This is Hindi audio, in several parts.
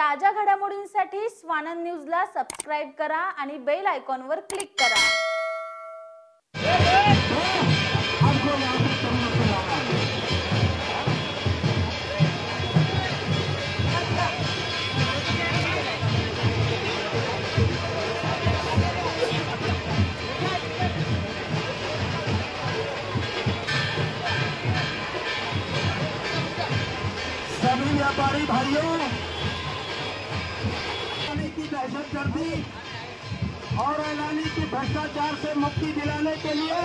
ताज्या घडामोडींसाठी स्वानंद न्यूजला सबस्क्राइब करा आणि बेल आयकॉनवर क्लिक करा। सभी व्यापारी भाइयों की दहशतगर्दी और एलानी की भ्रष्टाचार से मुक्ति दिलाने के लिए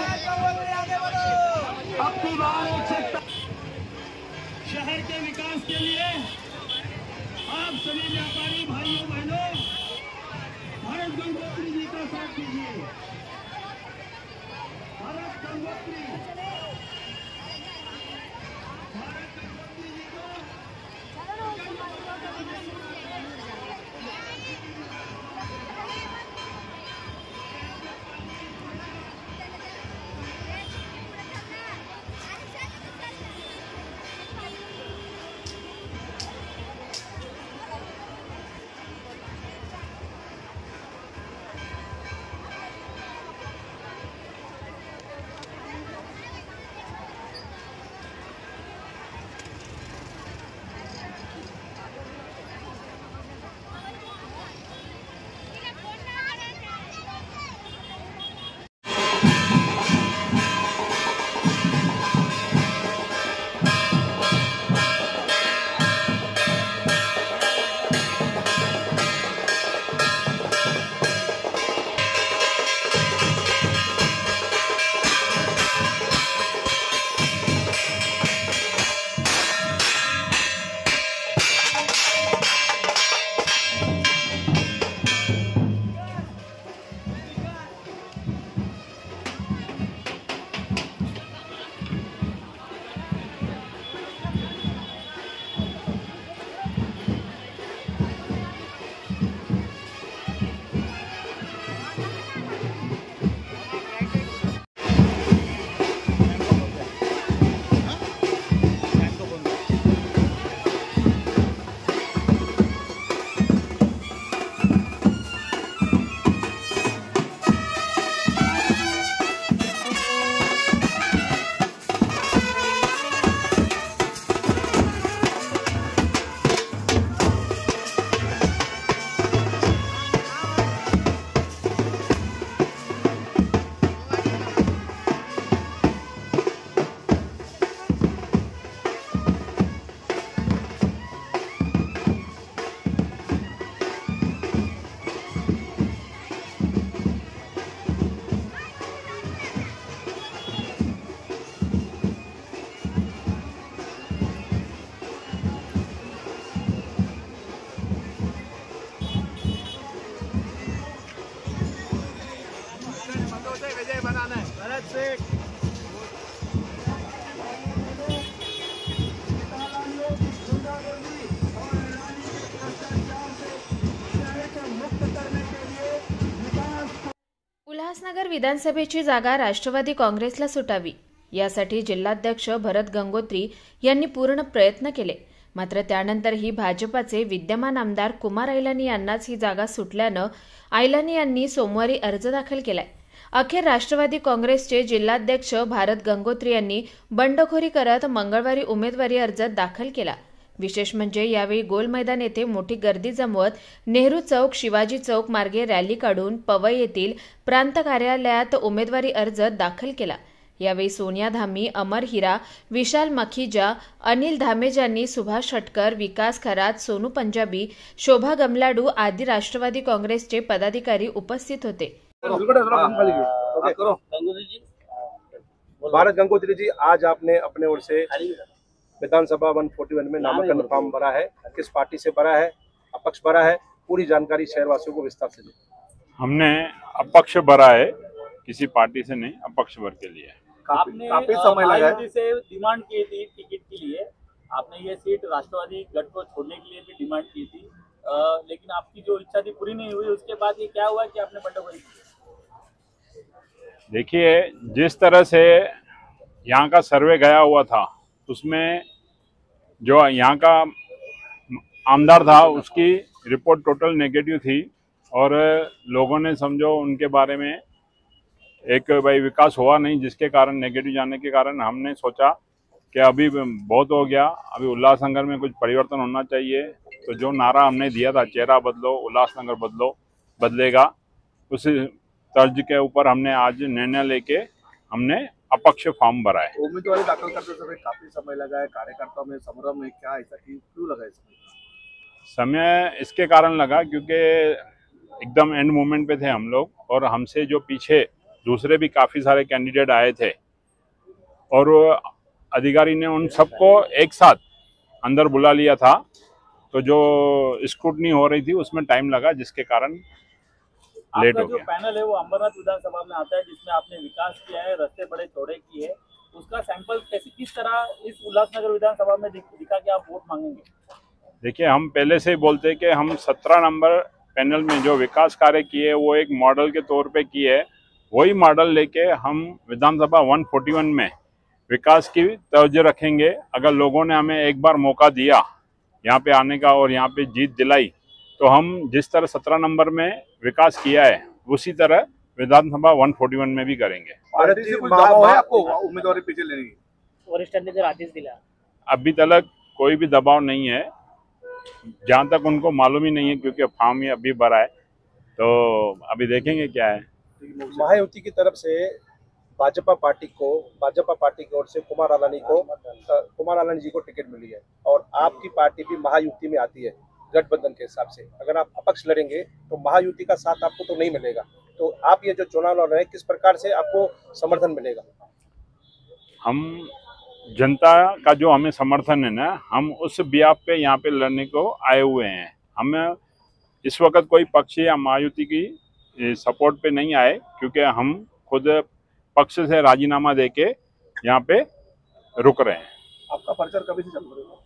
अब की बार एक शहर के विकास के लिए आप सभी व्यापारी भाइयों बहनों भरत गंगोत्री जी का साथ दीजिए। भरत गंगोत्री विजय बनाना है। भरत शेख उल्हासनगर विधानसभेची जागा राष्ट्रवादी काँग्रेसला सुटावी यासाठी जिल्हाध्यक्ष भरत गंगोत्री यांनी पूर्ण प्रयत्न केले। मात्र त्यानंतरही भाजपाचे विद्यमान आमदार कुमार ऐलानी यांनाच ही जागा सुटल्यानं ऐलानी यांनी सोमवारी अर्ज दाखल केलाय। अखेर राष्ट्रवादी काँग्रेसचे जिल्हाध्यक्ष भारत गंगोत्री यांनी बंडखोरी करत मंगळवारी उमेदवारी अर्ज दाखल केला। विशेष म्हणजे यावेळी गोल मैदान येथे मोठी गर्दी जमवत नेहरू चौक शिवाजी चौक मार्गे रॅली काढून पवई येथील प्रांत कार्यालयात उमेदवारी अर्ज दाखल केला। यावेळी सोनिया धामी, अमर हिरा, विशाल मखीजा, अनिल धामेजानी, सुभाष षटकर, विकास खरात, सोनू पंजाबी, शोभा गमलाडू आदी राष्ट्रवादी काँग्रेसचे पदाधिकारी उपस्थित होते। भारत गंगोत्री जी, आज आपने अपने ओर से विधानसभा 141 में नामांकन फॉर्म भरा है, किस पार्टी से भरा है, अपक्ष भरा है, पूरी जानकारी शहरवासियों को विस्तार से दें। हमने अपक्ष भरा है, किसी पार्टी से नहीं, अपक्ष भर के लिए। आपने काफी समय लगा से डिमांड की थी टिकट के लिए, आपने ये सीट राष्ट्रवादी गठ को छोड़ने के लिए भी डिमांड की थी, लेकिन आपकी जो इच्छा थी पूरी नहीं हुई। उसके बाद ये क्या हुआ कि आपने बंडखोरी की? देखिए, जिस तरह से यहाँ का सर्वे गया हुआ था उसमें जो यहाँ का आमदार था उसकी रिपोर्ट टोटल नेगेटिव थी और लोगों ने समझो उनके बारे में एक भाई विकास हुआ नहीं, जिसके कारण नेगेटिव जाने के कारण हमने सोचा कि अभी बहुत हो गया, अभी उल्लासनगर में कुछ परिवर्तन होना चाहिए। तो जो नारा हमने दिया था, चेहरा बदलो उल्लासनगर बदलो बदलेगा, उस तर्ज के ऊपर हमने आज निर्णय लेके हमने अपक्ष फॉर्म भरा है। उम्मीदवारी दाखिल करते समय काफी समय लगा है, कार्यकर्ताओं में संभ्रम है, क्या ऐसा क्यों लगा समय इसके कारण लगा क्योंकि एकदम एंड मोमेंट पे थे हम लोग और हमसे जो पीछे दूसरे भी काफ़ी सारे कैंडिडेट आए थे और अधिकारी ने उन सबको एक साथ अंदर बुला लिया था। तो जो स्क्रूटनी हो रही थी उसमें टाइम लगा, जिसके कारण लेट हो जो गया। पैनल है वो अंबरनाथ विधानसभा में आता है, जिसमें आपने विकास किया है, रास्ते बड़े चौड़े किए, उसका सैंपल कैसे किस तरह इस उल्लासनगर विधानसभा में दिखा के आप वोट मांगेंगे? देखिए, हम पहले से ही बोलते हैं कि हम 17 नंबर पैनल में जो विकास कार्य किए वो एक मॉडल के तौर पे किए, वही मॉडल लेके हम विधानसभा 141 में विकास की तवज्जो रखेंगे। अगर लोगों ने हमें एक बार मौका दिया यहाँ पे आने का और यहाँ पे जीत दिलाई, तो हम जिस तरह 17 नंबर में विकास किया है उसी तरह विधानसभा 141 में भी करेंगे। आपको उम्मीदवारी पीछे लेने की वरिष्ठ ने जो आदेश दिला, अभी तक कोई भी दबाव नहीं है, जहाँ तक उनको मालूम ही नहीं है, क्योंकि फॉर्म ही अभी भरा है। तो अभी देखेंगे क्या है। महायुति की तरफ से भाजपा पार्टी की ओर से कुमार आलानी जी को टिकट मिली है और आपकी पार्टी भी महायुति में आती है गठबंधन के हिसाब से। अगर आप अपक्ष लड़ेंगे तो महायुति का साथ आपको तो नहीं मिलेगा। तो आप ये जो चुनाव लड़ रहे हैं, किस प्रकार से आपको समर्थन मिलेगा? हम जनता का जो हमें समर्थन है ना, हम उस बियाप पे यहाँ पे लड़ने को आए हुए हैं। हम इस वक्त कोई पक्ष या महायुति की सपोर्ट पे नहीं आए, क्योंकि हम खुद पक्ष से राजीनामा देके यहाँ पे रुक रहे हैं। आपका प्रचार कभी से चालू करेगा?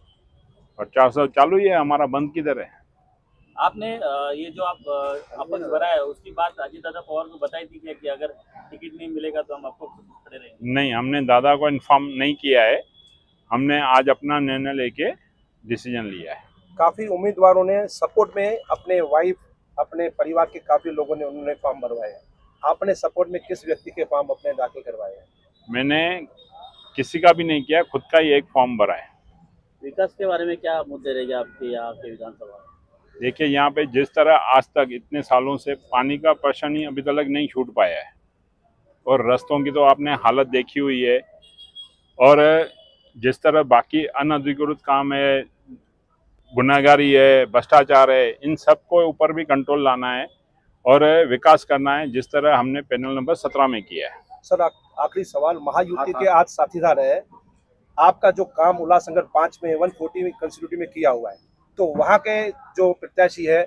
प्रचार सब चालू ही है, हमारा बंद किधर है। आपने ये जो आप अपक्ष भरा है उसकी बात अजीत दादा पवार को बताई थी कि अगर टिकट नहीं मिलेगा तो हम अपक्ष खड़े रहेंगे? नहीं, हमने दादा को इन्फॉर्म नहीं किया है। हमने आज अपना निर्णय लेके डिसीजन लिया है। काफी उम्मीदवारों ने सपोर्ट में अपने वाइफ, अपने परिवार के काफी लोगों ने उन्होंने फॉर्म भरवाए हैं। आपने सपोर्ट में किस व्यक्ति के फॉर्म अपने दाखिल करवाए हैं? मैंने किसी का भी नहीं किया, खुद का ही एक फॉर्म भरा है। विकास के बारे में क्या मुद्दे रहेंगे आपके यहाँ के विधानसभा में? देखिए, यहाँ पे जिस तरह आज तक इतने सालों से पानी का प्रश्न ही अभी तक नहीं छूट पाया है और रास्तों की तो आपने हालत देखी हुई है, और जिस तरह बाकी अनधिकृत काम है, गुनाहगारी है, भ्रष्टाचार है, इन सब को ऊपर भी कंट्रोल लाना है और विकास करना है, जिस तरह हमने पैनल नंबर 17 में किया है। सर, आखिरी सवाल, महायुति के आज साथीदार है, आपका जो काम उल्लासनगर 5 में 140 कंस्टिट्यूंसी में किया हुआ है, तो वहाँ के जो प्रत्याशी है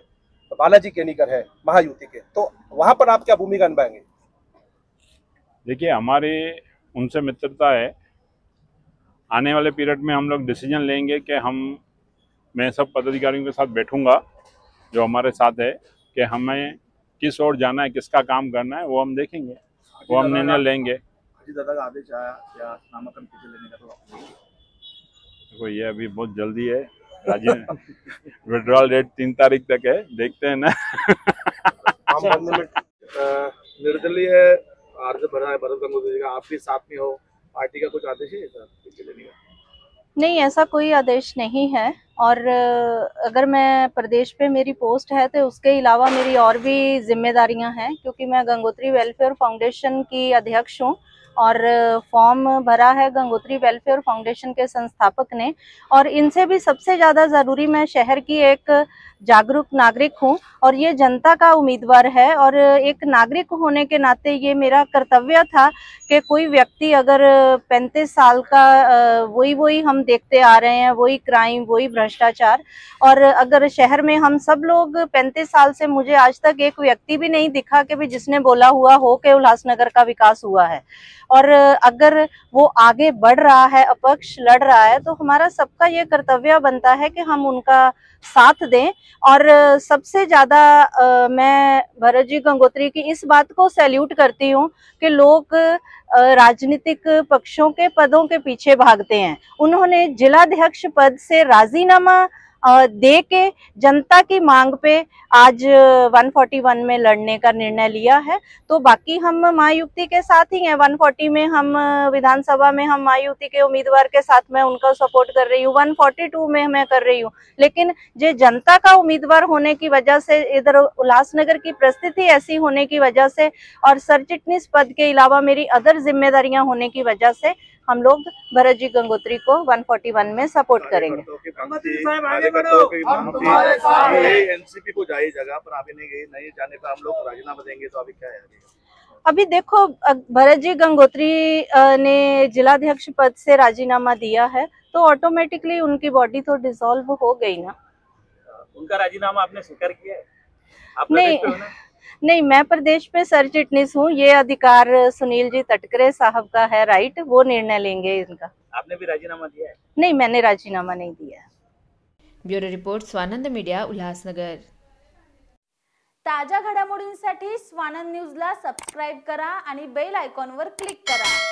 बालाजी केनीकर है महायुति के, तो वहाँ पर आप क्या भूमिका निभाएंगे? देखिए, हमारी उनसे मित्रता है। आने वाले पीरियड में हम लोग डिसीजन लेंगे कि मैं सब पदाधिकारियों के साथ बैठूंगा जो हमारे साथ है, कि हमें किस ओर जाना है, किसका काम करना है, वो हम देखेंगे, वो हम निर्णय लेंगे। अजीत दादा का आदेश आया क्या नामांकन पीछे लेने का? तो देखो, ये अभी बहुत जल्दी है, विड्रॉल डेट 3 तारीख तक है, देखते हैं ना। निर्दलीय अर्ज भरा है भरत गंगोत्री का, आप भी साथ में हो, पार्टी का कुछ आदेश है सर पीछे लेने का? नहीं, ऐसा कोई आदेश नहीं है। और अगर मैं प्रदेश पे मेरी पोस्ट है तो उसके अलावा मेरी और भी जिम्मेदारियां हैं, क्योंकि मैं गंगोत्री वेलफेयर फाउंडेशन की अध्यक्ष हूं और फॉर्म भरा है गंगोत्री वेलफेयर फाउंडेशन के संस्थापक ने। और इनसे भी सबसे ज़्यादा ज़रूरी मैं शहर की एक जागरूक नागरिक हूं और ये जनता का उम्मीदवार है, और एक नागरिक होने के नाते ये मेरा कर्तव्य था कि कोई व्यक्ति अगर 35 साल का वही हम देखते आ रहे हैं, वही क्राइम, वही भ्रष्टाचार, और अगर शहर में हम सब लोग 35 साल से मुझे आज तक एक व्यक्ति भी नहीं दिखा कि भी जिसने बोला हुआ हो कि उल्लासनगर का विकास हुआ है। और अगर वो आगे बढ़ रहा है, अपक्ष लड़ रहा है, तो हमारा सबका ये कर्तव्य बनता है कि हम उनका साथ दें। और सबसे ज़्यादा मैं भरत जी गंगोत्री की इस बात को सैल्यूट करती हूँ कि लोग राजनीतिक पक्षों के पदों के पीछे भागते हैं। उन्होंने जिलाध्यक्ष पद से राजीनामा दे के जनता की मांग पे आज 141 में लड़ने का निर्णय लिया है। तो बाकी हम महायुति के साथ ही हैं। 140 में हम विधानसभा में हम महायुति के उम्मीदवार के साथ मैं उनका सपोर्ट कर रही हूँ, 142 में मैं कर रही हूँ। लेकिन जो जनता का उम्मीदवार होने की वजह से, इधर उल्लासनगर की परिस्थिति ऐसी होने की वजह से और सर चिटनीस पद के अलावा मेरी अदर जिम्मेदारियां होने की वजह से हम लोग भरत जी गंगोत्री को 141 में सपोर्ट करेंगे। एनसीपी को जाए जगह पर अभी नहीं जाने पर हम लोग राजीनामा देंगे, तो अभी क्या है? अभी देखो, भरत जी गंगोत्री ने जिलाध्यक्ष पद से राजीनामा दिया है तो ऑटोमेटिकली उनकी बॉडी तो डिसॉल्व हो गई ना। उनका राजीनामा आपने स्वीकार किया है? आप नहीं, मैं प्रदेश पे सर चिटनीस हूँ। ये अधिकार सुनील जी तटकरे साहब का है, राइट, वो निर्णय लेंगे इनका। आपने भी राजीनामा दिया है? नहीं, मैंने राजीनामा नहीं दिया है। Bureau report, Swanand media, Ulhasnagar. ताज्या घडामोडींसाठी स्वानंद न्यूजला सबस्क्राईब करा आणि बेल आयकॉनवर क्लिक करा।